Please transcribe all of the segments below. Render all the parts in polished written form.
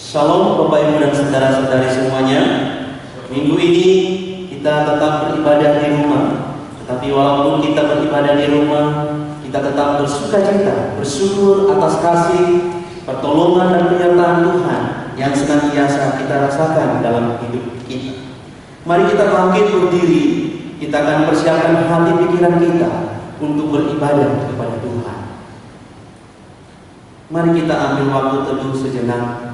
Shalom Bapak Ibu dan saudara-saudari semuanya. Minggu ini kita tetap beribadah di rumah. Tetapi walaupun kita beribadah di rumah, kita tetap bersukacita, bersyukur atas kasih, pertolongan dan penyertaan Tuhan yang senantiasa kita rasakan dalam hidup kita. Mari kita bangkit berdiri. Kita akan persiapkan hati pikiran kita untuk beribadah kepada Tuhan. Mari kita ambil waktu teduh sejenak.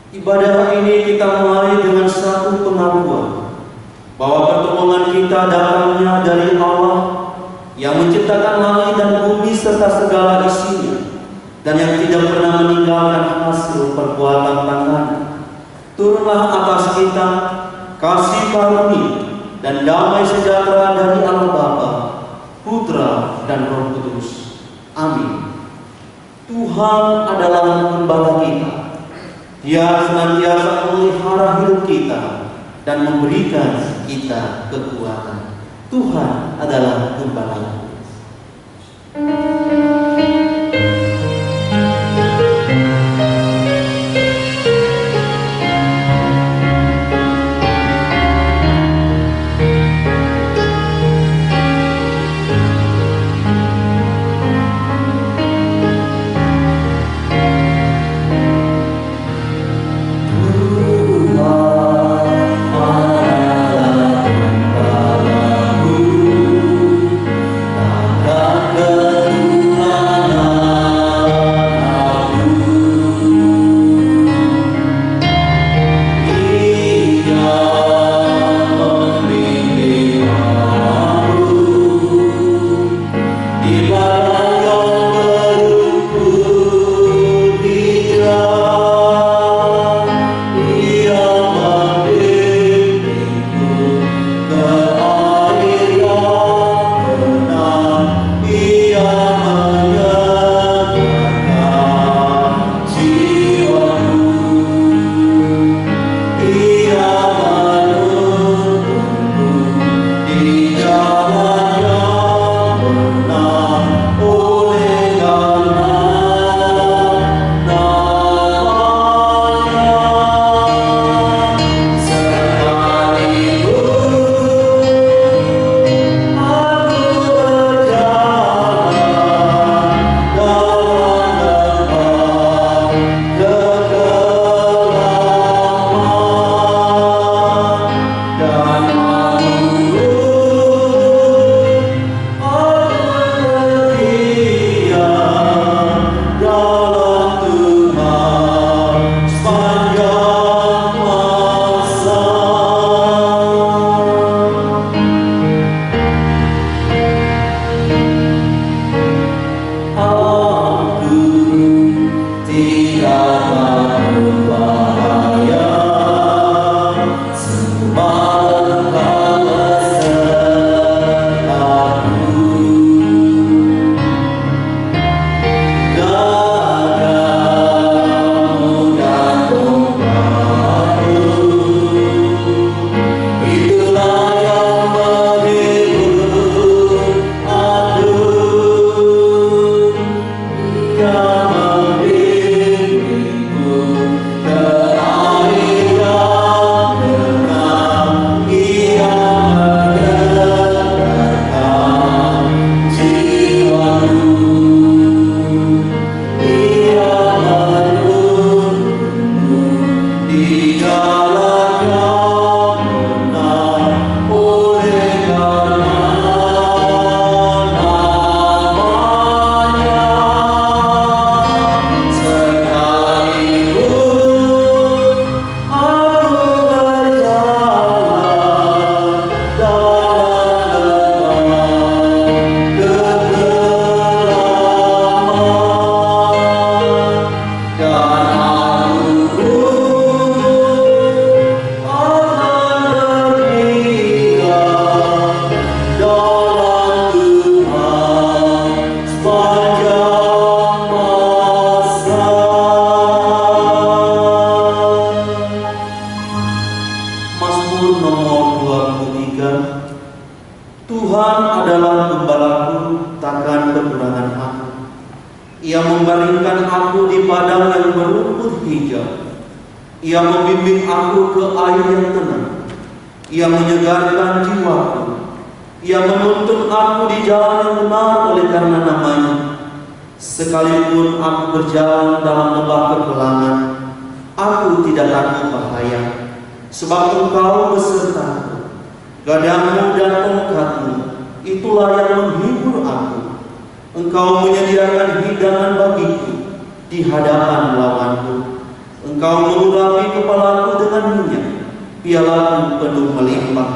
Ibadah ini kita mulai dengan satu pengakuan bahwa pertolongan kita datangnya dari Allah yang menciptakan langit dan bumi serta segala isinya, dan yang tidak pernah meninggalkan hasil perbuatan tangan. Turunlah atas kita kasih karunia dan damai sejahtera dari Allah Bapa, Putra dan Roh Kudus. Amin. Tuhan adalah gembala kita. Dia senantiasa memelihara hidup kita dan memberikan kita kekuatan. Tuhan adalah gembala. Good. hijau. Ia membimbing aku ke air yang tenang. Ia menyegarkan jiwaku. Ia menuntun aku di jalan yang benar oleh karena namanya. Sekalipun aku berjalan dalam lembah kekulangan, aku tidak takut bahaya, sebab Engkau besertaku. Gadamu dan tongkatmu, itulah yang menghibur aku. Engkau menyediakan hidangan bagiku di hadapan lawanku. Engkau mengurapi kepalaku dengan minyak, pialaku penuh melimpah.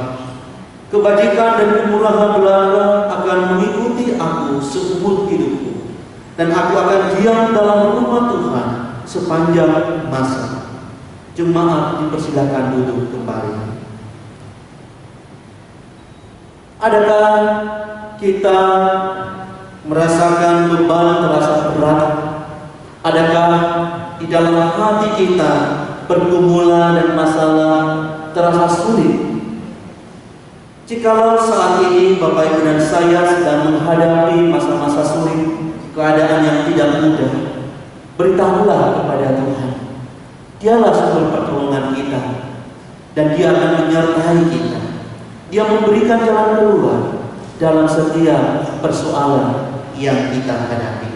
Kebajikan dan kemurahan belaka akan mengikuti aku seumur hidupku, dan aku akan diam dalam rumah Tuhan sepanjang masa. Jemaat dipersilakan duduk kembali. Adakah kita merasakan beban terasa berat? Adakah di dalam hati kita pergumulan dan masalah terasa sulit? Jikalau saat ini Bapak Ibu dan saya sedang menghadapi masa-masa sulit, keadaan yang tidak mudah, beritahulah kepada Tuhan. Dialah sumber pertolongan kita, dan Dia akan menyertai kita. Dia memberikan jalan keluar dalam setiap persoalan yang kita hadapi.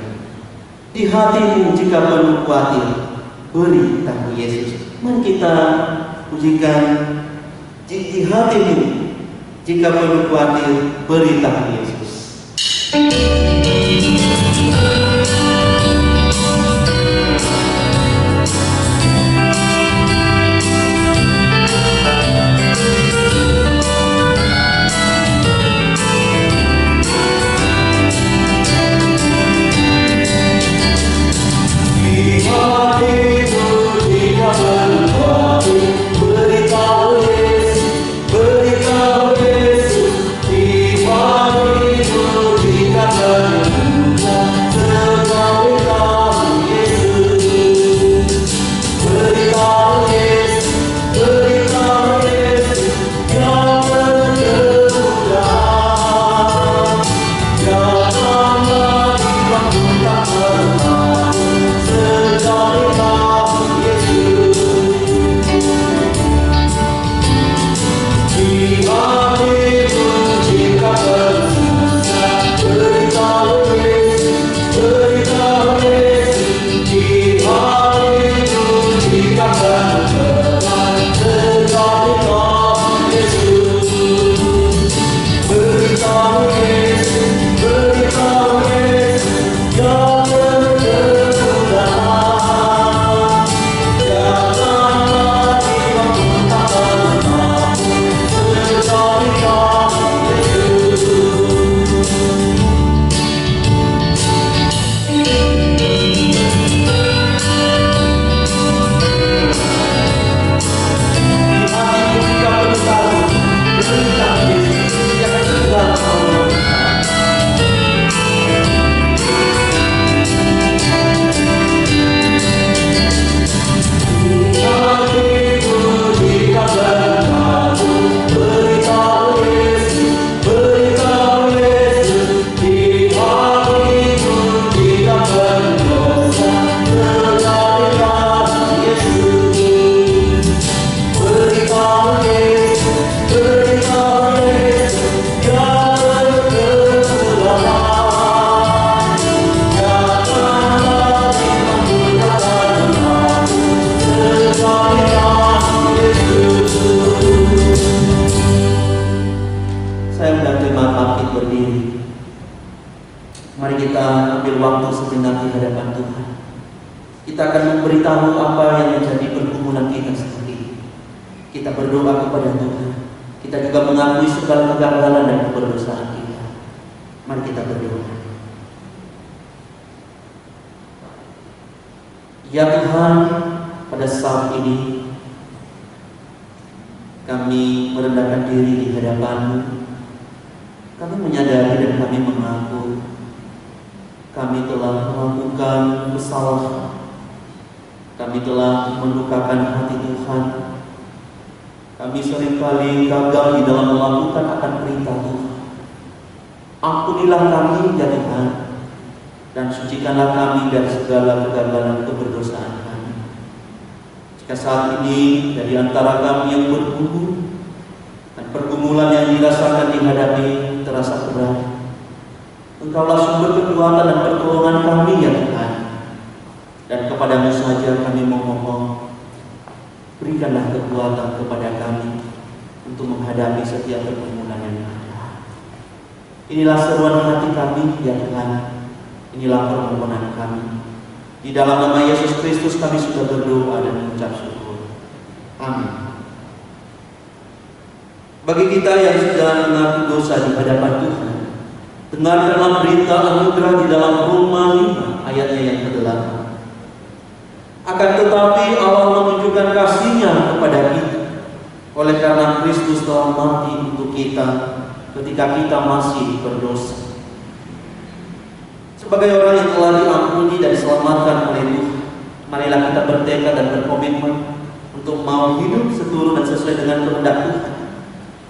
Di hatimu jika penuh khawatir, beritahu Yesus. Mari kita pujikan. Di hatimu jika penuh khawatir, beritahu Yesus. Ya Tuhan, pada saat ini kami merendahkan diri di hadapan-Mu. Kami menyadari dan kami mengaku kami telah melakukan kesalahan. Kami telah melukakan hati Tuhan. Kami seringkali gagal di dalam melakukan akan perintah Tuhan. Ampunilah kami ya Tuhan, dan sucikanlah kami dari segala kegagalan keberdosaan kami. Jika saat ini dari antara kami yang bergumul dan pergumulan yang dirasakan dihadapi terasa berat, Engkaulah sumber kekuatan dan pertolongan kami ya Tuhan. Dan kepadamu saja kami memohon, berikanlah kekuatan kepada kami untuk menghadapi setiap pergumulan yang ada. Inilah seruan hati kami ya Tuhan. Inilah permohonan kami. Di dalam nama Yesus Kristus kami sudah berdoa dan mengucap syukur. Amin. Bagi kita yang sudah mengaku dosa di hadapan Tuhan, dengarkanlah berita anugerah di dalam Roma 5 ayatnya yang ke-8. Akan tetapi Allah menunjukkan kasih-Nya kepada kita oleh karena Kristus telah mati untuk kita ketika kita masih berdosa. Sebagai orang yang telah diampuni dan diselamatkan oleh Tuhan, marilah kita bertekad dan berkomitmen untuk mau hidup seturut dan sesuai dengan kehendak Tuhan.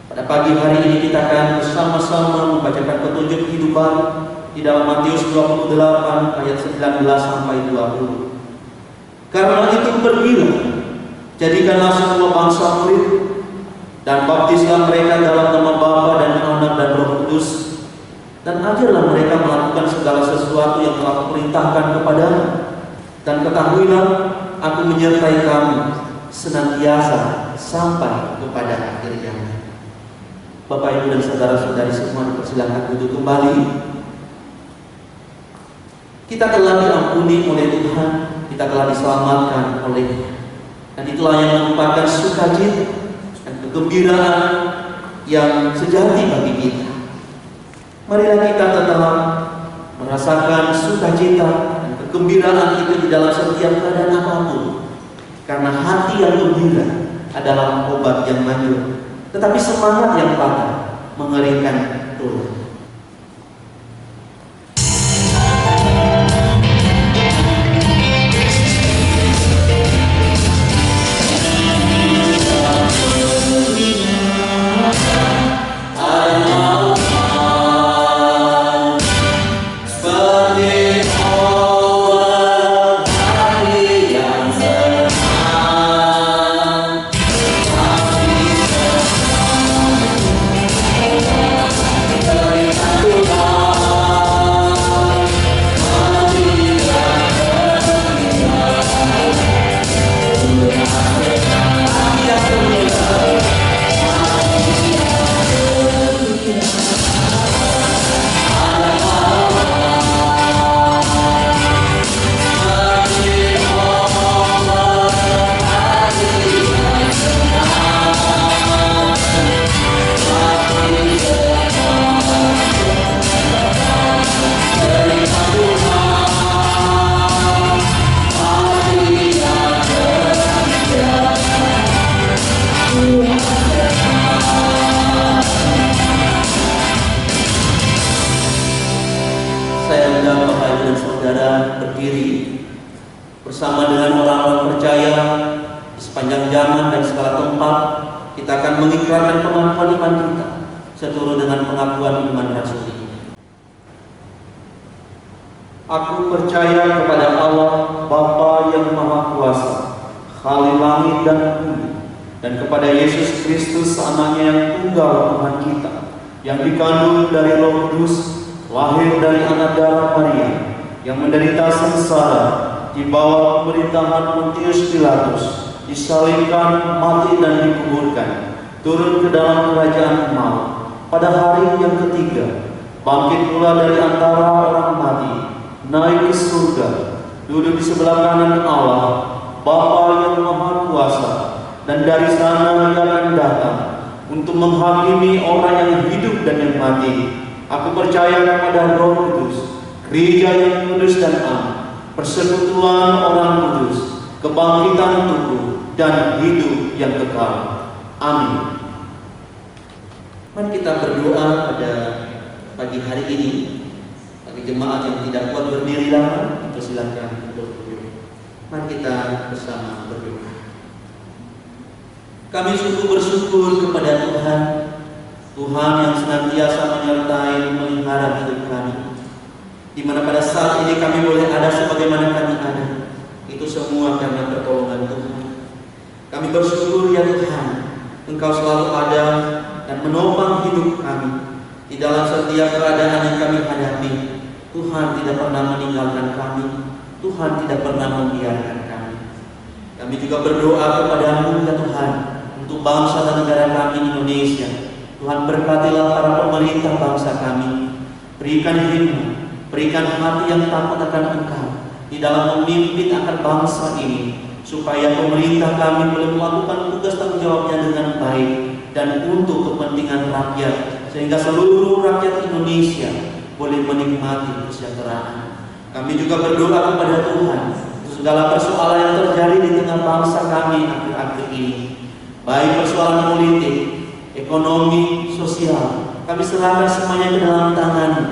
Pada pagi hari ini kita akan bersama-sama membacakan petunjuk kehidupan di dalam Matius 28 ayat 19 sampai 20. Karena itu pergilah, jadikanlah semua bangsa murid dan baptislah mereka dalam nama Bapa dan Anak dan Roh Kudus, dan ajarlah mereka melakukan segala sesuatu yang telah kuperintahkan kepadamu. Dan ketahuilah, aku menyertai kamu senantiasa sampai kepada akhir zaman. Bapak, Ibu, dan saudara-saudari semua dipersilakan duduk kembali. Kita telah diampuni oleh Tuhan, kita telah diselamatkan oleh-Nya, dan itulah yang merupakan sukacita dan kegembiraan yang sejati bagi kita. Marilah kita tetap merasakan sukacita dan kegembiraan itu di dalam setiap keadaan apapun, karena hati yang gembira adalah obat yang manjur, tetapi semangat yang patah mengerikan tulang. Berdiri bersama dengan orang-orang percaya di sepanjang zaman dan segala tempat. Kita akan mengikrarkan pengakuan iman kita seturut dengan pengakuan iman rasul ini. Aku percaya kepada Allah Bapa yang Maha Kuasa, Khalik langit dan bumi, dan kepada Yesus Kristus Anaknya yang tunggal Tuhan kita, yang dikandung dari Roh Kudus, lahir dari anak darah Maria, yang menderita sengsara di bawah pemerintahan Pontius Pilatus, disalibkan, mati dan dikuburkan, turun ke dalam kerajaan maut, pada hari yang ketiga bangkit pula dari antara orang mati, naik ke surga, duduk di sebelah kanan Allah Bapa yang Maha Kuasa, dan dari sana Ia akan datang untuk menghakimi orang yang hidup dan yang mati. Aku percaya kepada Roh Kudus, Gereja yang kudus dan am, persekutuan orang kudus, kebangkitan tubuh, dan hidup yang kekal. Amin. Mari kita berdoa pada pagi hari ini. Bagi jemaat yang tidak kuat berdiri lama, silakan berdiri. Mari kita bersama berdoa. Kami sungguh bersyukur kepada Tuhan, Tuhan yang senantiasa menyertai memelihara hidup kami, di mana pada saat ini kami boleh ada sebagaimana kami ada. Itu semua karena pertolongan Tuhan. bersyukur ya Tuhan, Engkau selalu ada dan menopang hidup kami di dalam setiap keadaan yang kami hadapi. Tuhan tidak pernah meninggalkan kami, Tuhan tidak pernah membiarkan kami. Kami juga berdoa kepada-Mu ya Tuhan untuk bangsa dan negara kami Indonesia. Tuhan berkatilah para pemerintah bangsa kami, berikan hikmat, berikan hati yang takut akan Engkau di dalam memimpin akan bangsa ini, supaya pemerintah kami boleh melakukan tugas tanggung jawabnya dengan baik dan untuk kepentingan rakyat, sehingga seluruh rakyat Indonesia boleh menikmati kesejahteraan. Kami juga berdoa kepada Tuhan untuk segala persoalan yang terjadi di tengah bangsa kami akhir-akhir ini, baik persoalan politik, ekonomi, sosial. Kami serahkan semuanya ke dalam Tangan-Mu.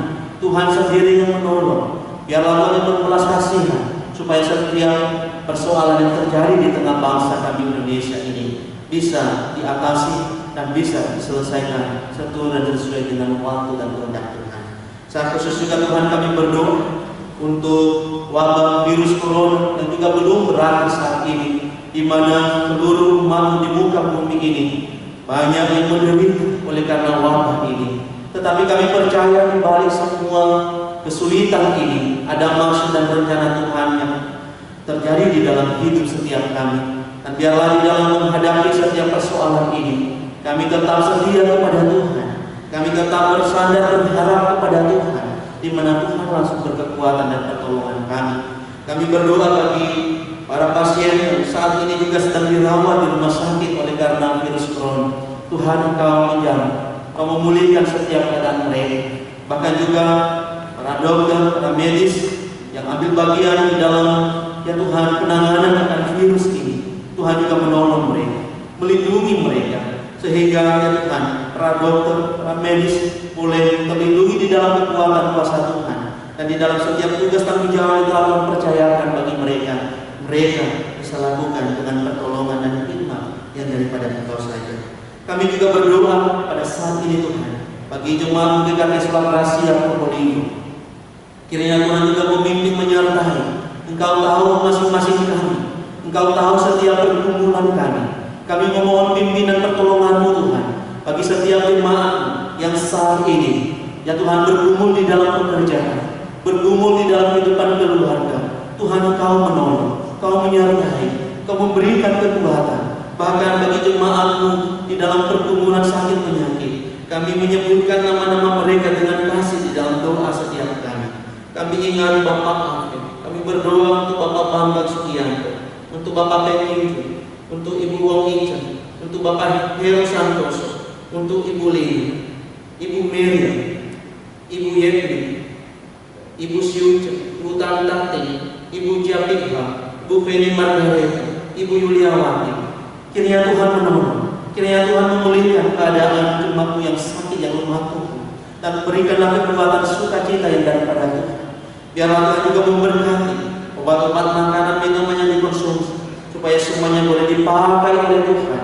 Tuhan sendiri yang menolong. Biarlah Tuhan berbelas kasihan, supaya setiap persoalan yang terjadi di tengah bangsa kami Indonesia ini bisa diatasi dan bisa diselesaikan seturut dan sesuai dengan waktu dan kehendak Tuhan. Saat khusus juga Tuhan kami berdoa untuk wabah virus corona yang juga belum berakhir saat ini, di mana seluruh umat di muka bumi ini banyak yang menderita oleh karena wabah ini. Tetapi kami percaya di balik semua kesulitan ini ada maksud dan rencana Tuhan yang terjadi di dalam hidup setiap kami. Dan biarlah di dalam menghadapi setiap persoalan ini, kami tetap setia kepada Tuhan. Kami tetap bersandar dan berharap kepada Tuhan, di mana Tuhan langsung berkekuatan dan pertolongan kami. Kami berdoa bagi para pasien yang saat ini juga sedang dirawat di rumah sakit oleh karena virus corona. Tuhan, Engkau menjaga, Engkau memulihkan setiap keadaan mereka. Bahkan juga para dokter, para medis yang ambil bagian di dalam ya Tuhan penanganan akan virus ini, Tuhan juga menolong mereka, melindungi mereka, sehingga ya Tuhan para dokter, para medis boleh terlindungi di dalam kekuatan kuasa Tuhan, dan di dalam setiap tugas tanggung jawab yang telah mempercayakan bagi mereka, mereka bisa lakukan dengan pertolongan dan hikmat yang daripada Engkau saja. Kami juga berdoa pada saat ini Tuhan bagi jemaat GKT Sholat Gracia Probolinggo. Kiranya Tuhan juga memimpin menyertai. Engkau tahu masing-masing kami, Engkau tahu setiap pergumulan kami. Kami memohon pimpinan pertolongan-Mu Tuhan bagi setiap jemaat yang saat ini ya Tuhan bergumul di dalam pekerjaan, bergumul di dalam kehidupan keluarga. Tuhan, Engkau menolong, Engkau menyertai, Engkau memberikan kekuatan. Bahkan bagi jemaat-Mu di dalam pergumulan sakit penyakit, kami menyebutkan nama-nama mereka dengan kasih di dalam doa setiap kami. Kami ingat Bapak Afif, kami berdoa untuk Bapak Bambang Sugianto, untuk Bapak Pengki, untuk Ibu Wong Ica, untuk Bapak Hero Santoso, untuk Ibu Lina, Ibu Miriam, Ibu Yemi, Ibu Syuca, Ibu Tantati, Ibu Japikha, Ibu Penny Margareta, Ibu Yuliawati. Kiranya Tuhan menolong, kiranya Tuhan memulihkan keadaan jemaat-Mu yang sakit, yang lemah tubuh, dan berikanlah kekuatan sukacita yang daripada Tuhan. Biarlah Tuhan juga memberkati obat-obat, makanan, minuman yang dikonsumsi, supaya semuanya boleh dipakai oleh Tuhan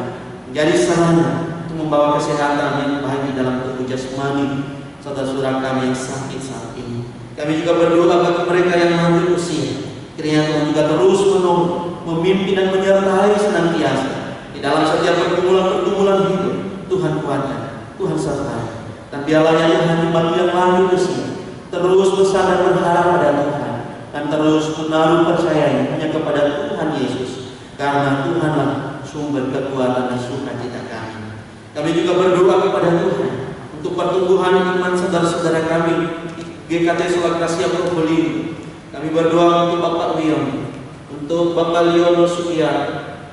menjadi sarana untuk membawa kesehatan yang baik di dalam tubuh jasmani saudara-saudara kami yang sakit saat ini. Kami juga berdoa bagi mereka yang lanjut usia. Kiranya Tuhan juga terus menolong, memimpin dan menyertai senantiasa di dalam setiap pergumulan hidup. Tuhan kuatkan, Tuhan sertai, dan biarlah ya Tuhan jemaat yang lanjut usia terus bersandar berharap pada Tuhan, dan terus menaruh percaya hanya kepada Tuhan Yesus, karena Tuhanlah sumber kekuatan dan sukacita kami. Kami juga berdoa kepada Tuhan untuk pertumbuhan iman saudara-saudara kami di GKT Sholat Gracia Probolinggo. Kami berdoa untuk Bapak Leon, untuk Bapak Leon Sugiyar,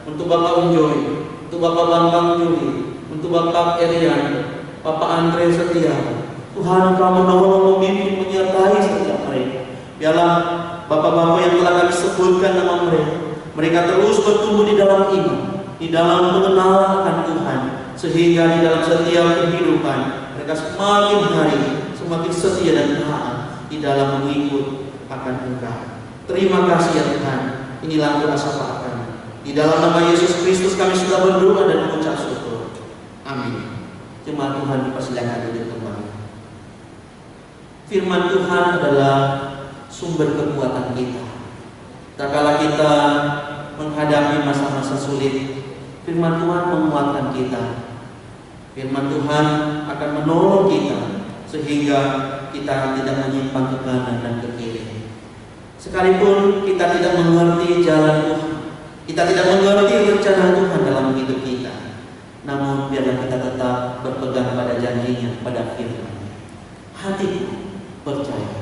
untuk Bapak Unjoy, untuk Bapak Bambang Juli, untuk Bapak Erian, Bapak Andre Setia. Tuhan, Engkau menolong, memimpin, menyertai setiap mereka. Biarlah Bapak-Bapak yang telah kami sebutkan nama mereka, mereka terus bertumbuh di dalam iman, di dalam mengenal akan Tuhan, sehingga di dalam setiap kehidupan mereka semakin hari semakin setia dan taat di dalam mengikut akan Engkau. Terima kasih ya Tuhan. Inilah doa syafaat kami. Di dalam nama Yesus Kristus kami sudah berdoa dan mengucap syukur. Amin. Jemaat Tuhan dipersilakan duduk kembali. Firman Tuhan adalah sumber kekuatan kita. Tak kala kita menghadapi masa-masa sulit, Firman Tuhan menguatkan kita. Firman Tuhan akan menolong kita sehingga kita tidak menyimpang ke kanan dan ke kiri. Sekalipun kita tidak mengerti jalan Tuhan, kita tidak mengerti rencana Tuhan dalam hidup kita, namun biarlah kita tetap berpegang pada janjinya, pada firman. Hatiku percaya.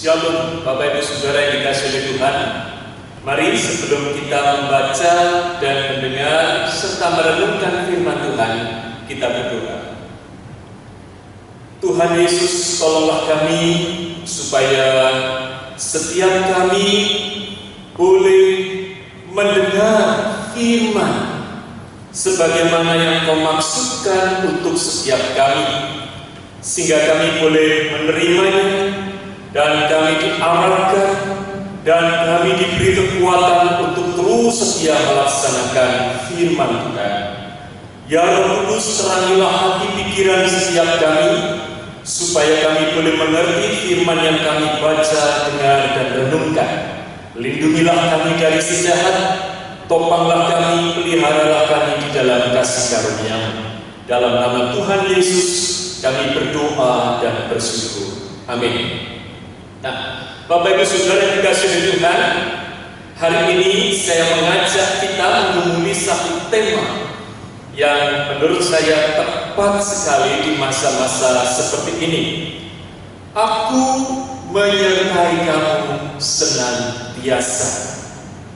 Shalom Bapak Ibu Saudara yang dikasihi oleh Tuhan. Mari sebelum kita membaca dan mendengar serta merenungkan firman Tuhan, kita berdoa. Tuhan Yesus, tolonglah kami supaya setiap kami boleh mendengar firman sebagaimana yang Kau maksudkan untuk setiap kami, sehingga kami boleh menerimanya dan kami diamalkan dan kami diberi kekuatan untuk terus setia melaksanakan firman Tuhan. Ya Roh Kudus, terangilah hati pikiran setiap kami supaya kami boleh mengerti firman yang kami baca, dengar dan renungkan. Lindungilah kami dari si jahat, topanglah kami, peliharalah kami di dalam kasih karunia-Mu. Dalam nama Tuhan Yesus kami berdoa dan bersyukur. Amin. Nah, Bapak Ibu Saudara yang dikasihi oleh Tuhan, hari ini saya mengajak kita menggumuli satu tema yang menurut saya tepat sekali di masa-masa seperti ini. Aku menyertai kamu senantiasa.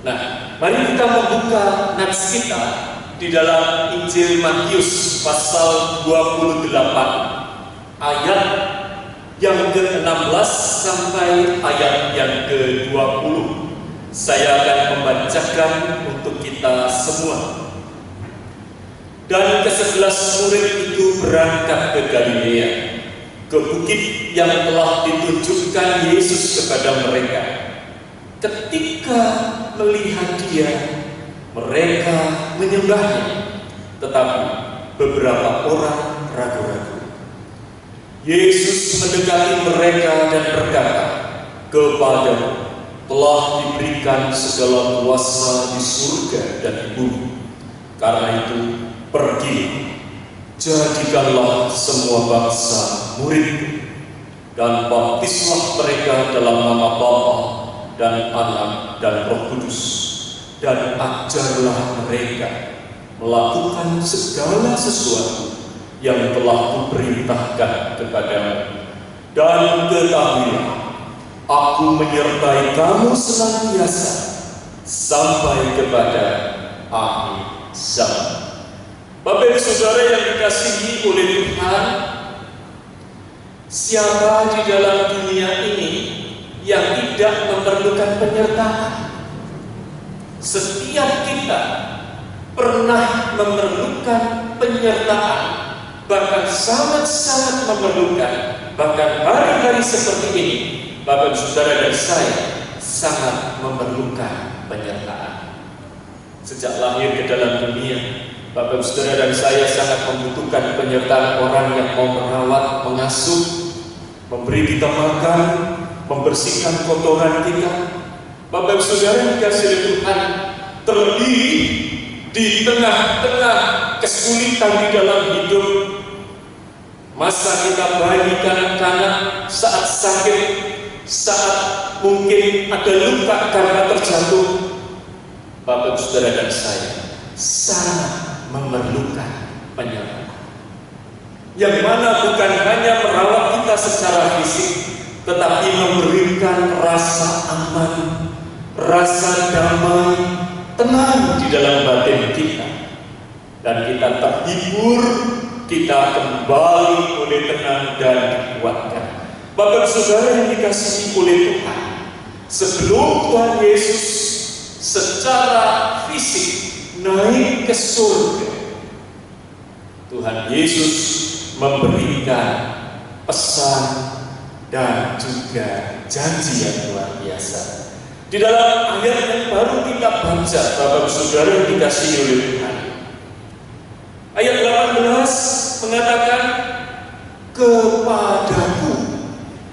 Nah, mari kita membuka nats kita di dalam Injil Matius pasal 28 ayat yang ke-16 sampai ayat yang ke-20. Saya akan membacakan untuk kita semua. Dan ke-11 murid itu berangkat ke Galilea, ke bukit yang telah ditunjukkan Yesus kepada mereka. Ketika melihat Dia, mereka menyembahnya, tetapi beberapa orang ragu-ragu. Yesus mendekati mereka dan berkata, "Kepadamu telah diberikan segala kuasa di surga dan di bumi. Karena itu, pergilah, jadikanlah semua bangsa murid, dan baptislah mereka dalam nama Bapa dan Anak dan Roh Kudus, dan ajarlah mereka melakukan segala sesuatu yang telah kuperintahkan kepadamu. Dan ketahuilah, aku menyertai kamu senantiasa sampai kepada akhir zaman. Bapak Ibu Saudara yang dikasihi oleh Tuhan, siapa di dalam dunia ini yang tidak memerlukan penyertaan? Setiap kita pernah memerlukan penyertaan, bahkan sangat-sangat memerlukan. Bahkan hari-hari seperti ini, Bapak Ibu Saudara dan saya sangat memerlukan penyertaan. Sejak lahir ke dalam dunia, Bapak Ibu Saudara dan saya sangat membutuhkan penyertaan orang yang mau merawat, mengasuh, memberi kita makan, membersihkan kotoran kita. Bapak Ibu Saudara yang dikasihi oleh Tuhan, terlebih di tengah-tengah kesulitan di dalam hidup, masa kita bayi kanak-kanak, saat sakit, saat mungkin ada luka karena terjatuh, Bapak Ibu Saudara dan saya sangat memerlukan penyertaan, yang mana bukan hanya merawat kita secara fisik, tetapi memberikan rasa aman, rasa damai, tenang di dalam batin kita, dan kita terhibur, kita kembali oleh tenang dan dikuatkan. Bapak Saudara yang dikasihi oleh Tuhan, sebelum Tuhan Yesus secara fisik naik ke surga, Tuhan Yesus memberikan pesan dan juga janji yang luar biasa. Di dalam ayat yang baru kita baca, Bapak Saudara yang dikasihi oleh Tuhan, ayat 18 mengatakan, kepadaku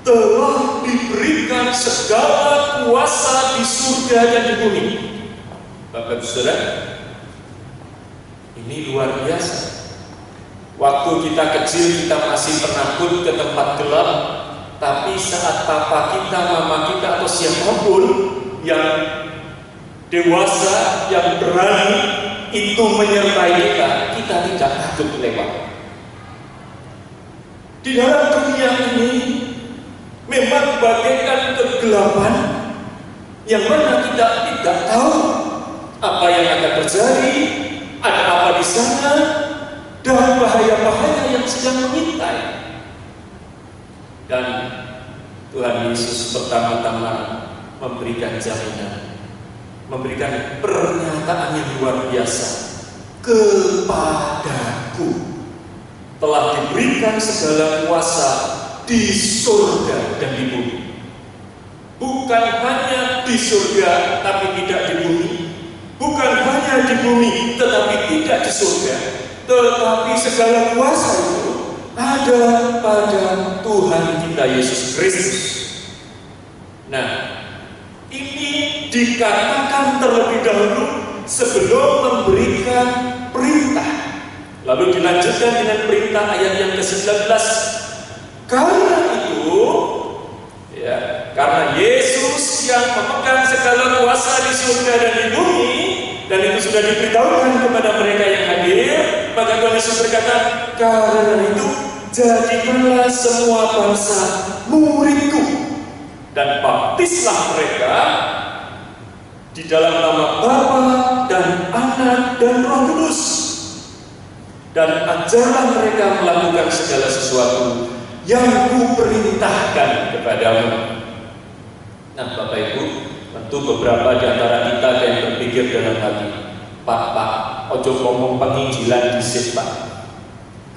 telah diberikan segala kuasa di surga dan di bumi. Bapak Saudara, ini luar biasa. Waktu kita kecil kita masih penakut ke tempat gelap, tapi saat papa kita, mama kita, atau siapapun yang dewasa, yang berani itu menyertai kita, kita tidak takut lewat. Di dalam dunia ini memang bagaikan kegelapan, yang mana kita tidak tahu apa yang akan terjadi, ada apa di sana, dan bahaya-bahaya yang sedang mengintai. Dan Tuhan Yesus pertama-tama memberikan jaminan, memberikan pernyataan yang luar biasa. Kepadaku telah diberikan segala kuasa di surga dan di bumi. Bukan hanya di surga tapi tidak di bumi, bukan hanya di bumi tetapi tidak di surga, tetapi segala kuasa itu ada pada Tuhan kita Yesus Kristus. Nah, ini dikatakan terlebih dahulu sebelum memberikan perintah. Lalu dilanjutkan dengan perintah ayat yang ke-19. Karena itu, ya, karena Yesus yang memegang segala kuasa di surga dan di bumi, dan itu sudah diberitahukan kepada mereka yang hadir, maka Tuhan Yesus berkata, karena itu jadikanlah semua bangsa muridku, dan baptislah mereka di dalam nama Bapa dan Anak dan Roh Kudus, dan ajarlah mereka melakukan segala sesuatu yang kuperintahkan kepadamu. Nah, Bapak Ibu, tentu beberapa di antara kita yang berpikir dalam hati, Pak, ojo ngomong penginjilan dhisik, Pak.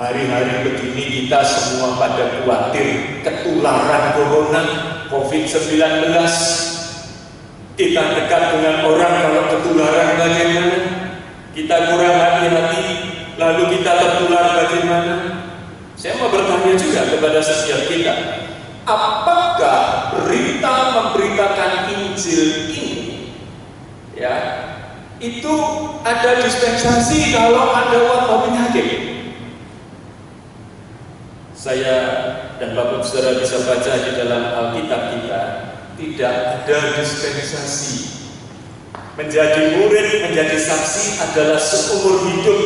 Hari-hari begini kita semua pada khawatir ketularan corona COVID-19. Kita dekat dengan orang, kalau ketularan bagaimana? Kita kurang hati-hati, lalu kita tertular bagaimana? Saya mau bertanya juga kepada setiap kita, apakah berita memberitakan Injil ini, ya, itu ada dispensasi kalau ada wabah penyakit? Saya dan Bapak Saudara bisa baca di dalam Alkitab kita, tidak ada dispensasi. Menjadi murid, menjadi saksi adalah seumur hidup.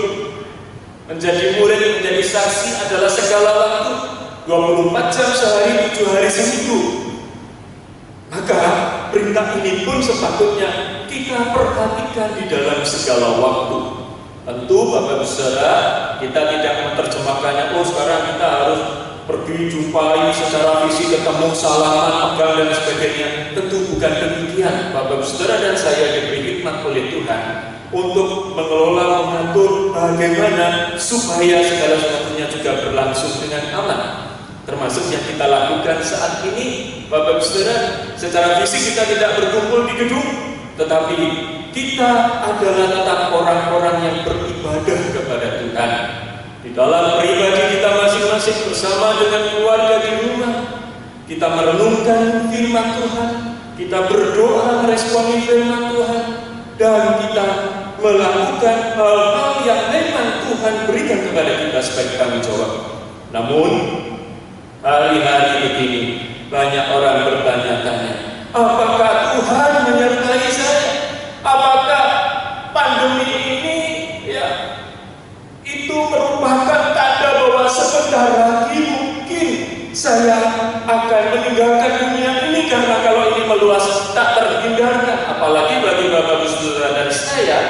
Menjadi murid, menjadi saksi adalah segala waktu, 24 jam sehari, 7 hari seminggu. Maka perintah ini pun sepatutnya kita perhatikan di dalam segala waktu. Tentu Bapak Saudara, kita tidak menerjemahkannya, oh sekarang kita harus pergi jumpai secara fisik, ketemu, salaman, pegang dan sebagainya. Tentu bukan demikian. Bapak Saudara dan saya diberi hikmat oleh Tuhan untuk mengelola, mengatur bagaimana supaya segala sesuatunya juga berlangsung dengan aman. Termasuk yang kita lakukan saat ini, Bapak Saudara, secara fisik kita tidak berkumpul di gedung, tetapi kita adalah tetap orang-orang yang beribadah kepada Tuhan di dalam pribadi kita masing-masing, bersama dengan keluarga di rumah. Kita merenungkan firman Tuhan, kita berdoa meresponi firman Tuhan, dan kita melakukan hal-hal yang memang Tuhan berikan kepada kita sebagai tanggung jawab. Namun hari-hari begini banyak orang bertanya-tanya, apakah Tuhan menyertai saya? Apakah pandemi ini itu merupakan tanda bahwa sebentar lagi mungkin saya akan meninggalkan dunia ini, karena kalau ini meluas tak terhindarkan. Apalagi bagi Bapak Saudara dan saya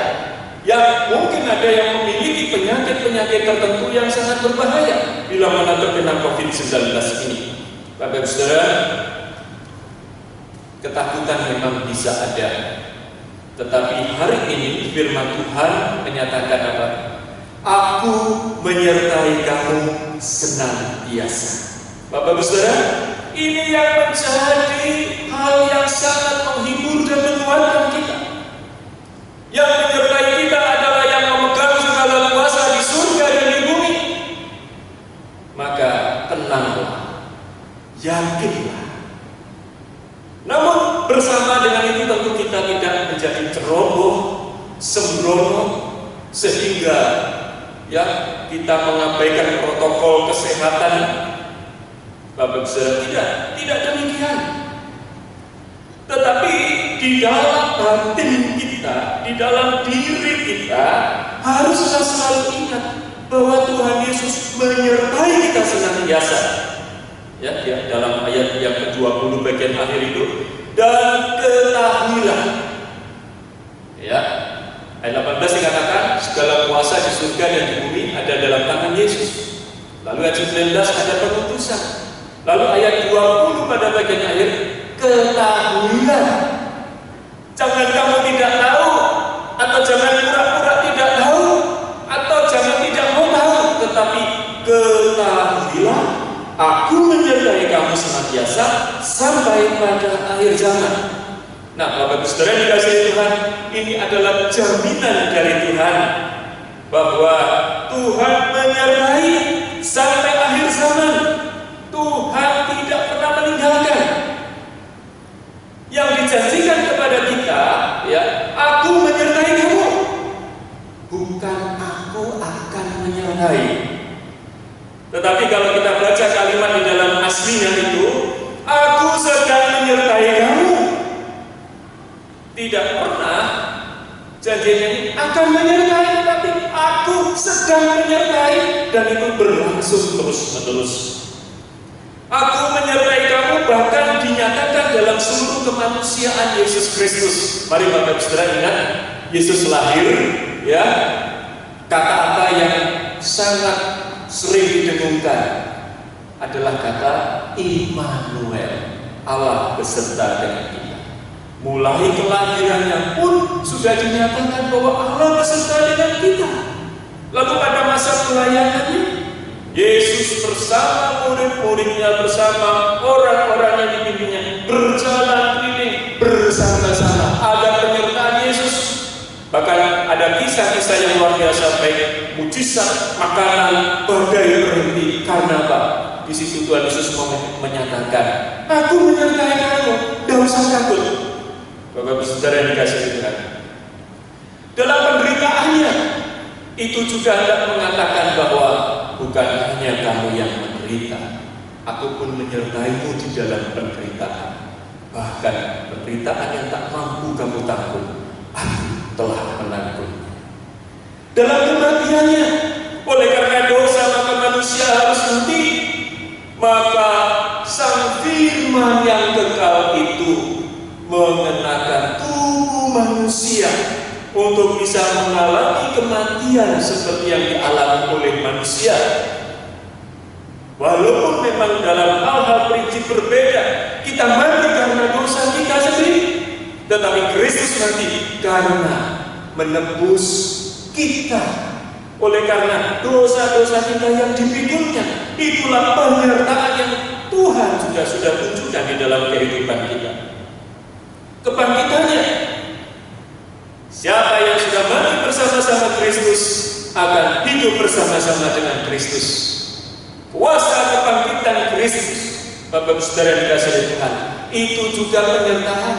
yang mungkin ada yang memiliki penyakit-penyakit tertentu yang sangat berbahaya bila mana terkena COVID-19 ini. Bapak Saudara, ketakutan memang bisa ada. Tetapi hari ini firman Tuhan menyatakan apa? Aku menyertai kamu senantiasa. Bapak Saudara, ini yang menjadi hal yang sangat menghibur dan menguatkan kita. Yang menyertai kita adalah yang memegang segala kuasa di surga dan di bumi. Maka tenanglah, yakinlah. Namun bersama dengan itu tentu kita tidak menjadi ceroboh, sembrono, sehingga kita mengabaikan protokol kesehatan. Bapak Saudara, tidak demikian. Tetapi di dalam batin kita, di dalam diri kita, haruslah selalu ingat bahwa Tuhan Yesus menyertai kita senantiasa. Dalam ayat yang ke-20 bagian akhir itu, dan ketahuilah. Ayat 18 dikatakan segala kuasa di surga dan di bumi ada dalam tangan Yesus. Lalu ayat 19 ada pemutusan. Lalu ayat 20 pada bagian akhir, ketahuilah. Jangan kamu tidak tahu, atau jangan pura-pura tidak tahu, atau jangan tidak mau tahu, tetapi ketahuilah, aku menyertai kamu senantiasa sampai pada akhir zaman. Nah, Bapak Saudara dikasihi Tuhan, ini adalah jaminan dari Tuhan bahwa Tuhan menyertai sampai akhir zaman. Tuhan tidak pernah meninggalkan. Yang dijanjikan kepada kita, aku menyertai kamu, bukan aku akan menyertai. Tetapi kalau kita baca kalimat di dalam aslinya itu, aku sedang menyertai kamu. Tidak pernah janjinya ini akan menyertai, tapi aku sedang menyertai, dan itu berlangsung terus-menerus. Aku menyertai kamu bahkan dinyatakan dalam seluruh kemanusiaan Yesus Kristus. Mari Bapak Saudara ingat, Yesus lahir, kata apa yang sangat sering didengungkan adalah kata Immanuel, Allah beserta dengan kita. Mulai kelahirannya pun sudah dinyatakan bahwa Allah beserta dengan kita. Lalu pada masa pelayanannya, Yesus bersama murid-muridnya, bersama orang-orang yang dipimpinnya, berjalan keliling bersama-sama. Ada penyertaan Yesus. Bahkan ada kisah-kisah yang luar biasa, baik mujizat, makanan, badai berhenti. Karena apa? Di situ Tuhan Yesus menyatakan, aku menyertai kamu, tidak usah takut. Bapak Saudara yang dikasihi Tuhan, dalam penderitaannya itu juga hendak mengatakan bahwa bukan hanya kamu yang menderita. menderita. Aku pun menyertaimu di dalam penderitaan. Bahkan penderitaan yang tak mampu kamu tanggung, aku telah menanggung. Dalam kematiannya, oleh karena dosa maka manusia harus mati. Maka Sang Firman yang kekal itu mengenakan tubuh manusia untuk bisa mengalami kematian seperti yang dialami oleh manusia. Walaupun memang dalam hal-hal prinsip berbeda, kita mati karena dosa kita sendiri, tetapi Kristus mati karena menebus kita. Oleh karena dosa-dosa kita yang dipikulnya, itulah penyertaan yang Tuhan sudah tunjukkan di dalam kehidupan kita. Kebangkitannya, siapa yang sudah mati bersama-sama Kristus akan hidup bersama-sama dengan Kristus. Kuasa kebangkitan Kristus, Bapak Saudara dikasihi Tuhan, itu juga penyertaan.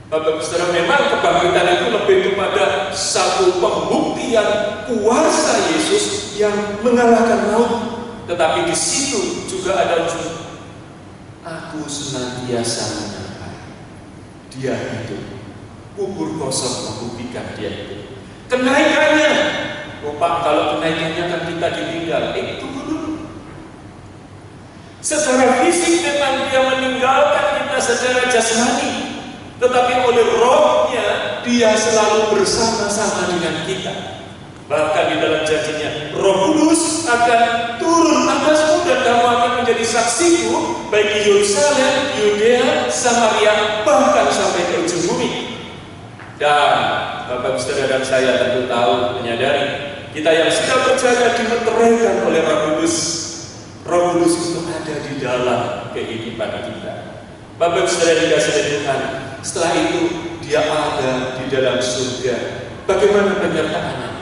Bapak Saudara, memang kebangkitan itu lebih kepada satu pembuktian kuasa Yesus yang mengalahkan maut. Tetapi di situ juga ada unsur aku senantiasa menyertai. Dia hidup. Kubur kosong membuktikan dia hidup. Kenaikannya, Pak, kalau kenaikannya kan kita ditinggal. Tunggu dulu. Secara fisik memang dia meninggalkan kita secara jasmani, tetapi oleh rohnya dia selalu bersama-sama dengan kita. Bahkan di dalam janjinya, Roh Kudus akan turun atasmu dan kamu akan menjadi saksiku baik di Yerusalem, Yudea, Samaria, bahkan sampai ke ujung bumi. Dan Bapak Saudara dan saya tentu tahu, menyadari kita yang sudah percaya dimeteraikan oleh Roh Kudus. Roh Kudus itu ada di dalam kehidupan kita. Bapak Saudara dikasihi Tuhan, setelah itu dia ada di dalam surga. Bagaimana penyertaannya?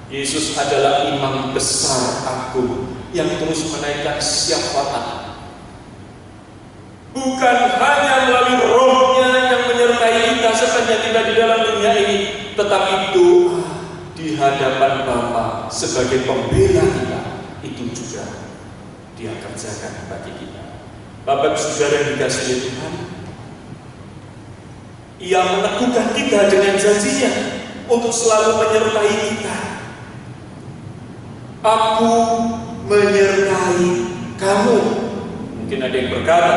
Yesus adalah imam besar agung yang terus menaikkan syafaat. Bukan hanya melalui rohnya yang menyertai kita sepanjang kita di dalam dunia ini, tetapi doa di hadapan Bapa sebagai pembela kita, itu juga dia kerjakan bagi kita. Bapak Saudara yang dikasihi Tuhan, Ia meneguhkan kita dengan janjinya untuk selalu menyertai kita. Aku menyertai kamu. Mungkin ada yang berkata,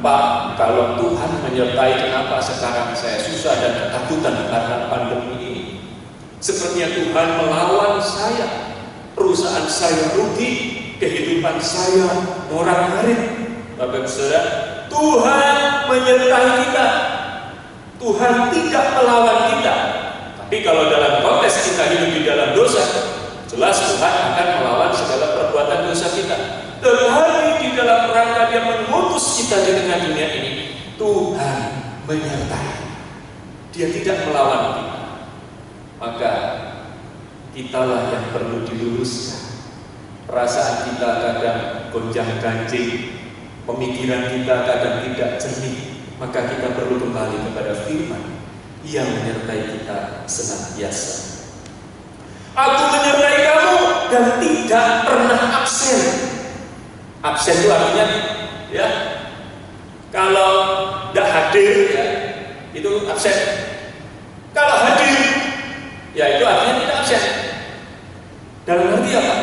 Pak, kalau Tuhan menyertai, kenapa sekarang saya susah dan ketakutan karena pandemi ini? Sepertinya Tuhan melawan saya, perusahaan saya rugi, kehidupan saya morat-marit. Bapak Saudara, Tuhan menyertai kita. Tuhan tidak melawan kita. Tapi kalau dalam konteks kita hidup di dalam dosa, jelas Tuhan akan melawan segala perbuatan dosa kita. Tetapi di dalam rangka Dia mengutus kita di tengah dunia ini, Tuhan menyertai. Dia tidak melawan kita. Maka kitalah yang perlu diluruskan. Perasaan kita kadang gonjang-ganjing, pemikiran kita kadang tidak jernih. Maka kita perlu kembali kepada firman yang menyertai kita senantiasa. Aku menyertai kamu dan tidak pernah absen. Absen itu artinya, ya, kalau tidak hadir, ya, itu absen. Kalau hadir, ya itu artinya tidak absen. Dalam arti apa?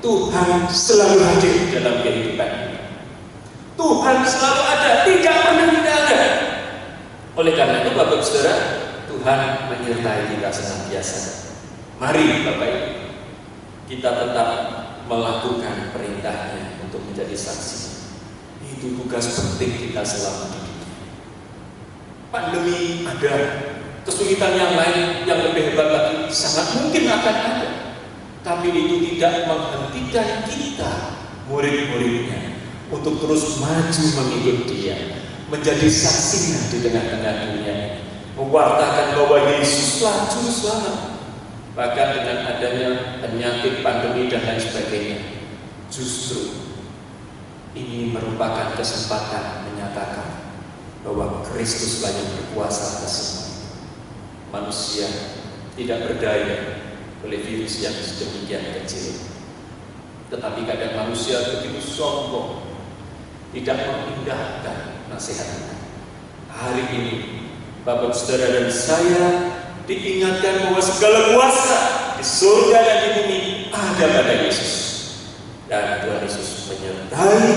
Tuhan selalu hadir dalam kehidupan kita. Tuhan selalu ada, tidak pernah tidak ada. Oleh karena itu, Bapak Saudara, Tuhan menyertai kita senantiasa. Mari Bapak Ibu, kita tetap melakukan perintahnya untuk menjadi saksi. Itu tugas penting kita selama ini. Pandemi ada, kesulitan yang lain yang lebih hebat lagi sangat mungkin akan ada. Tapi itu tidak menghentikan kita, murid-muridnya, untuk terus maju mengikut Dia, menjadi saksinya di tengah-tengah dunia, mewartakan bahwa Yesuslah Juru Selamat. Bahkan dengan adanya penyakit, pandemi dan lain sebagainya, justru ini merupakan kesempatan menyatakan bahwa Kristuslah yang berkuasa atas semua. Manusia tidak berdaya oleh virus yang sedemikian kecil. Tetapi kadang manusia begitu sombong, tidak mengindahkan nasihat Tuhan. Hari ini Bapak, Saudara, dan saya diingatkan bahwa segala kuasa di surga dan di bumi ada pada Yesus. Dan Tuhan Yesus menyertai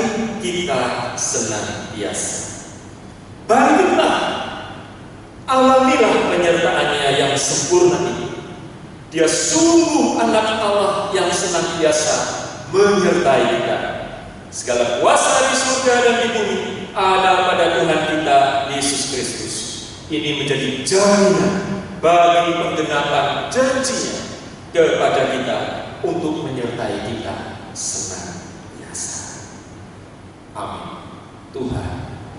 kita senantiasa. Bangkitlah, alamilah penyertaannya yang sempurna ini. Dia sungguh anak Allah yang senantiasa menyertai kita. Segala kuasa di surga dan di bumi ada pada Tuhan kita Yesus Kristus. Ini menjadi jaminan bagi penggenapan janjinya kepada kita untuk menyertai kita senantiasa. Amin. Tuhan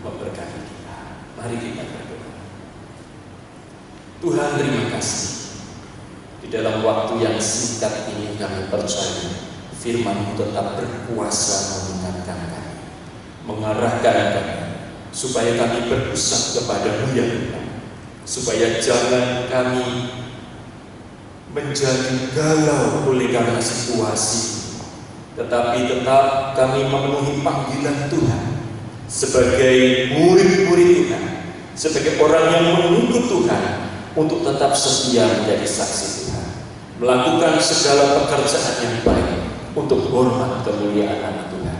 memberkati kita. Mari kita berdoa. Tuhan, terima kasih. Di dalam waktu yang singkat ini kami percaya firman-Mu tetap berkuasa mengingatkan kami, mengarahkan kami, supaya kami berpusat kepada-Mu yang benar, supaya jangan kami menjadi galau oleh karena situasi, tetapi tetap kami memenuhi panggilan Tuhan sebagai murid-murid Tuhan, sebagai orang yang mengikut Tuhan, untuk tetap setia menjadi saksi Tuhan, melakukan segala pekerjaan yang baik untuk hormat kemuliaan nama Tuhan.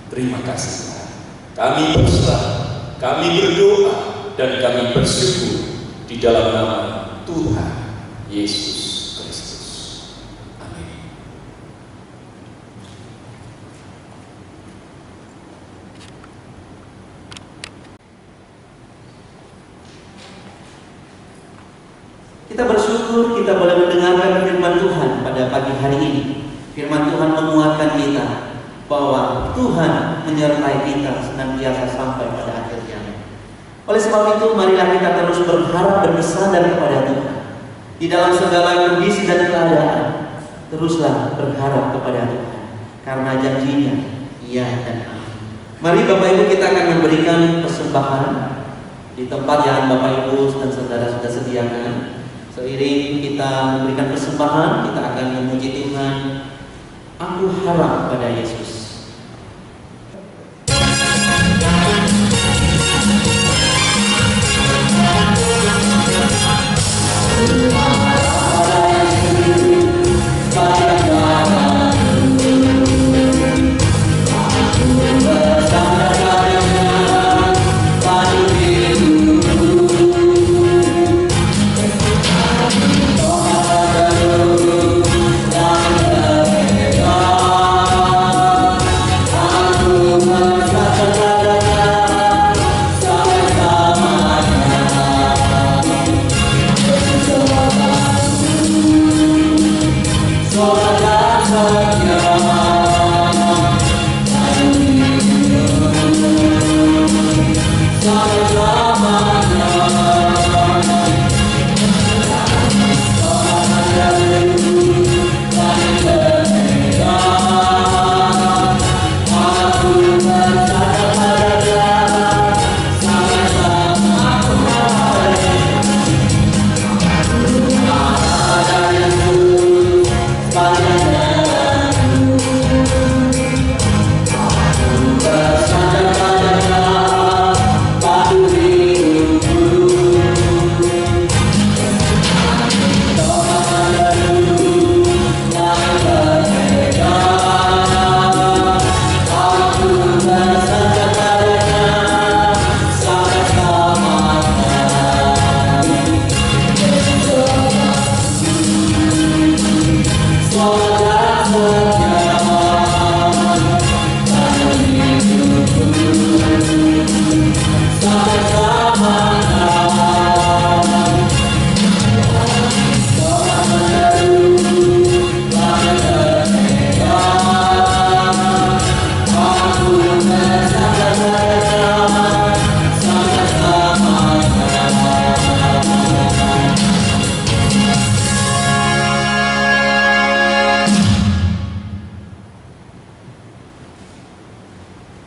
Terima kasih Tuhan. Kami berserah, kami berdoa, dan kami bersyukur di dalam nama Tuhan Yesus Kristus. Amin. Kita bersyukur kita boleh mendengarkan firman Tuhan pada pagi hari ini. Firman Tuhan menguatkan kita bahwa Tuhan menyertai kita senantiasa sampai pada akhir zaman. Oleh sebab itu, marilah kita terus berharap dan bersandar kepada Tuhan. Di dalam segala kondisi dan keadaan, teruslah berharap kepada Tuhan, karena janjinya iya dan amin. Mari Bapak Ibu, kita akan memberikan persembahan di tempat yang Bapak Ibu dan Saudara sudah sediakan. Seiring kita memberikan persembahan, kita akan memuji Tuhan. Aku harap pada Yesus.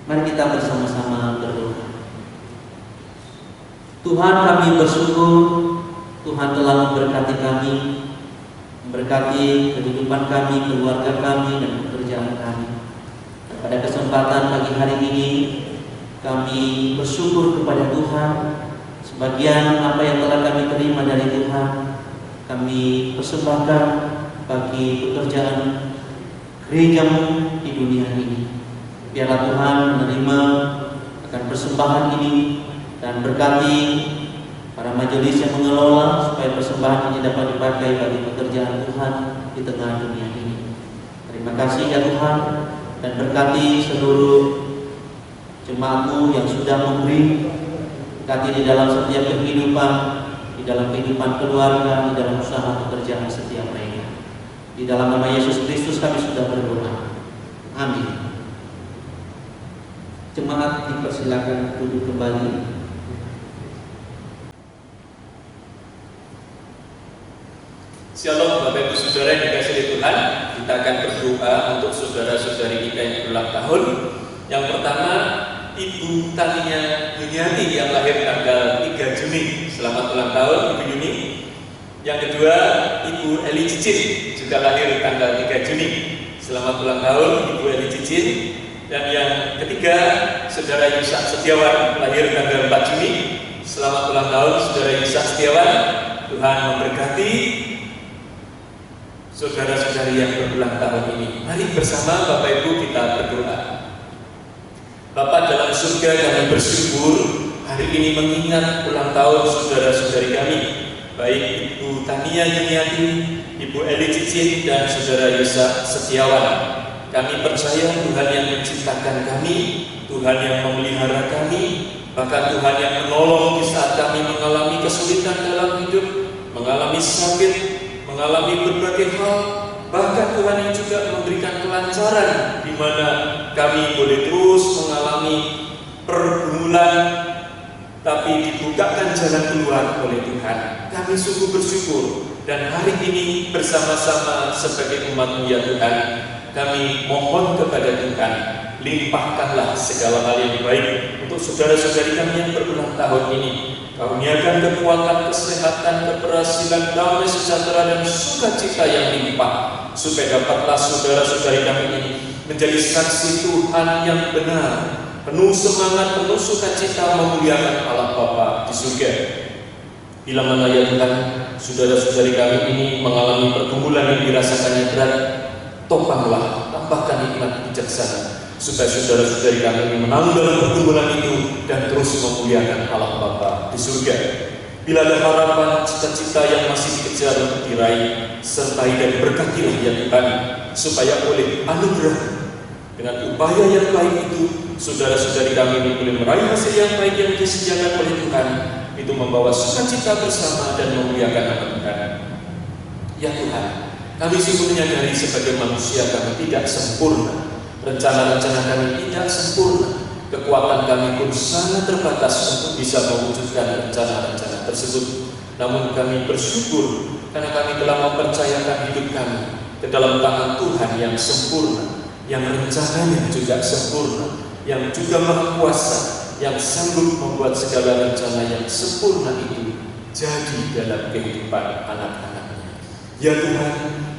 Mari kita bersama-sama berdoa. Tuhan, kami bersyukur Tuhan telah memberkati kami, memberkati kehidupan kami, keluarga kami, dan pekerjaan pekerjaan kami. Pada kesempatan pagi hari ini kami bersyukur kepada Tuhan. Sebagian apa yang telah kami terima dari Tuhan kami persembahkan bagi pekerjaan gereja-Mu di dunia ini. Biarlah Tuhan menerima akan persembahan ini dan berkati para majelis yang mengelola supaya persembahan ini dapat dipakai bagi pekerjaan Tuhan di tengah dunia ini. Terima kasih ya Tuhan, dan berkati seluruh jemaat-Mu yang sudah memberi, berkati di dalam setiap kehidupan, di dalam kehidupan keluarga, di dalam usaha pekerjaan setiap mereka. Di dalam nama Yesus Kristus kami sudah berdoa. Amin. Jemaat dipersilakan duduk kembali. Shalom Bapak Ibu Saudara yang dikasihi oleh Tuhan. Kita akan berdoa untuk saudara-saudari kita yang berulang tahun. Yang pertama, Ibu Tania Yuniati yang lahir tanggal 3 Juni. Selamat ulang tahun Ibu Yuni. Yang kedua, Ibu Eli Cicin juga lahir tanggal 3 Juni. Selamat ulang tahun Ibu Eli Cicin. Dan yang ketiga, Saudara Yusak Setiawan lahir tanggal 4 Juni. Selamat ulang tahun Saudara Yusak Setiawan. Tuhan memberkati saudara-saudari yang berulang tahun ini. Mari bersama Bapak Ibu kita berdoa. Bapak dalam surga, kami bersyukur hari ini mengingat ulang tahun saudara-saudari kami, baik Ibu Tania Yuniati, Ibu Eli Cicin, dan Saudara Yusak Setiawan. Kami percaya Tuhan yang menciptakan kami, Tuhan yang memelihara kami, bahkan Tuhan yang menolong di saat kami mengalami kesulitan dalam hidup, mengalami sakit, mengalami berbagai hal, bahkan Tuhan yang juga memberikan kelancaran di mana kami boleh terus mengalami pergumulan, tapi dibukakan jalan keluar oleh Tuhan. Kami sungguh bersyukur, dan hari ini bersama-sama sebagai umat-Mu ya Tuhan, kami mohon kepada Tuhan, limpahkanlah segala hal yang baik untuk saudara-saudari kami yang berulang tahun ini. Karuniakan kekuatan, kesehatan, keberhasilan, damai sejahtera, dan sukacita yang limpah, supaya dapatlah saudara-saudari kami ini menjadi saksi Tuhan yang benar, penuh semangat, penuh sukacita, memuliakan Allah Bapa di surga. Bila mana ya Tuhan, saudara-saudari kami ini mengalami pergumulan yang dirasakannya berat, topanglah, tambahkan hikmat bijaksana, supaya saudara-saudari kami ini menang dalam pergumulan itu dan terus memuliakan Allah Bapa di surga. Bila ada harapan, cita-cita yang masih dikejar untuk diraih, sertai dan berkatilah ya Tuhan, supaya oleh anugerah dengan upaya yang baik itu, saudara-saudari kami ini boleh meraih hasil yang baik yang disediakan oleh Tuhan, itu membawa sukacita bersama dan memuliakan nama Tuhan. Ya Tuhan, kami sungguh menyadari sebagai manusia kami tidak sempurna, rencana-rencana kami tidak sempurna, kekuatan kami pun sangat terbatas untuk bisa mewujudkan rencana-rencana tersebut. Namun kami bersyukur karena kami telah mempercayakan hidup kami ke dalam tangan Tuhan yang sempurna, yang rencananya juga sempurna, yang juga maha kuasa, yang sanggup membuat segala rencana yang sempurna itu jadi dalam kehidupan anak-anaknya. Ya Tuhan,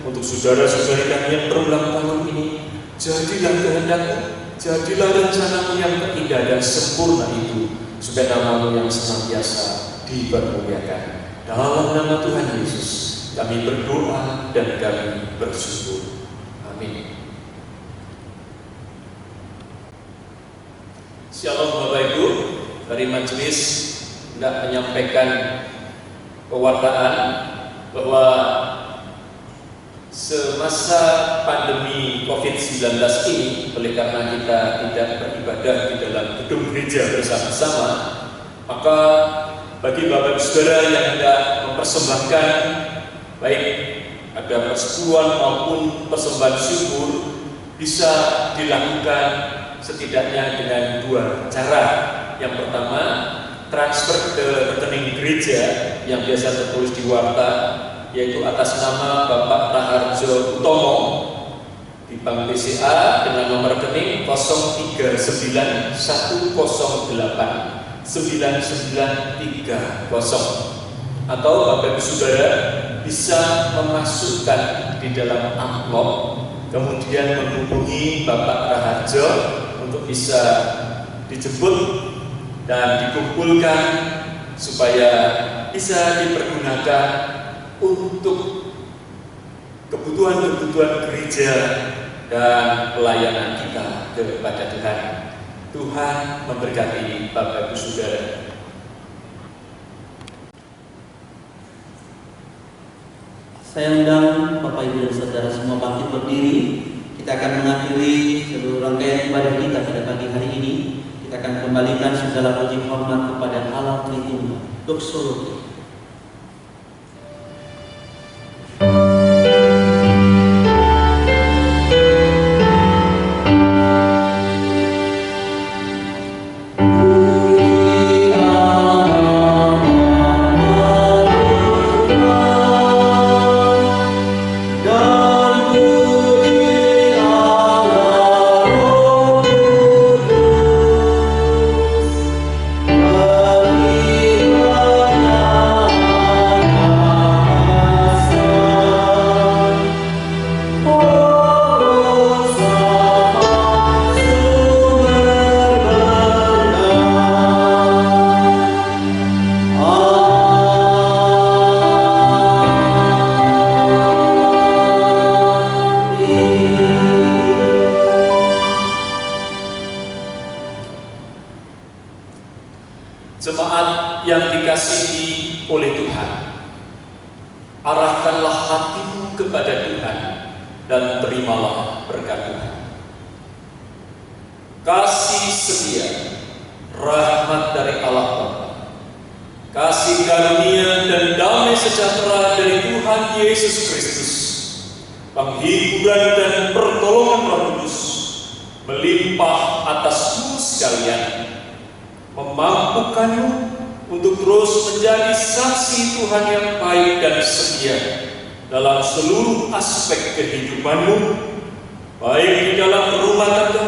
untuk saudara-saudari kami yang berulang tahun ini, jadilah kehendak-Mu, jadilah rencana-Mu yang terindah dan sempurna itu, supaya nama-Mu yang senantiasa dipermuliakan. Dalam nama Tuhan Yesus, kami berdoa dan kami bersyukur. Amin. Shalom Bapak Ibu, dari majelis hendak menyampaikan pewartaan bahwa semasa pandemi COVID-19 ini, oleh karena kita tidak beribadah di dalam gedung gereja bersama-sama, maka bagi Bapak Ibu Saudara yang hendak mempersembahkan, baik ada persekutuan maupun persembahan syukur, bisa dilakukan setidaknya dengan dua cara. Yang pertama, transfer ke rekening gereja yang biasa tertulis di warta, yaitu atas nama Bapak Raharjo Utomo di Bank BCA dengan nomor rekening 0391099930, atau Bapak Ibu Saudara bisa memasukkan di dalam amplop kemudian menghubungi Bapak Raharjo untuk bisa dijemput dan dikumpulkan supaya bisa dipergunakan untuk kebutuhan-kebutuhan gereja dan pelayanan kita kepada Tuhan. Tuhan memberkati Bapak Ibu Saudara. Saya undang Bapak Ibu dan Saudara semua bangkit berdiri. Kita akan mengakhiri seluruh rangkaian ibadah kita pada pagi hari ini. Kita akan kembalikan segala puji hormat kepada Allah Tritunggal. Doxologi. Jemaat yang dikasihi oleh Tuhan, arahkanlah hatimu kepada Tuhan dan terimalah berkat Tuhan. Kasih setia, rahmat dari Allah Bapa, kasih karunia dan damai sejahtera dari Tuhan Yesus Kristus, penghiburan dan pertolongan Roh Kudus melimpah atasmu sekalian, memampukanmu untuk terus menjadi saksi Tuhan yang baik dan setia dalam seluruh aspek kehidupanmu, baik di dalam rumah tangga,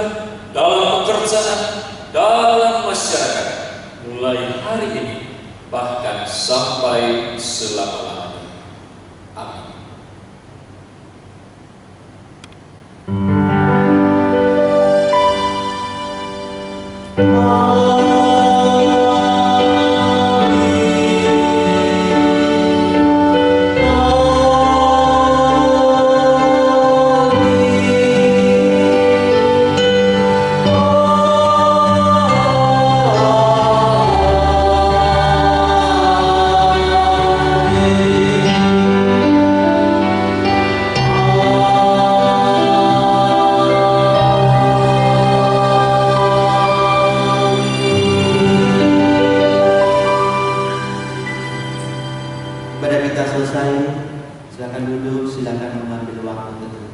dalam pekerjaan, dalam masyarakat, mulai hari ini bahkan sampai selama-lamanya. Amin. Ibadah kita selesai. Silakan duduk, silakan mengambil waktu tentu.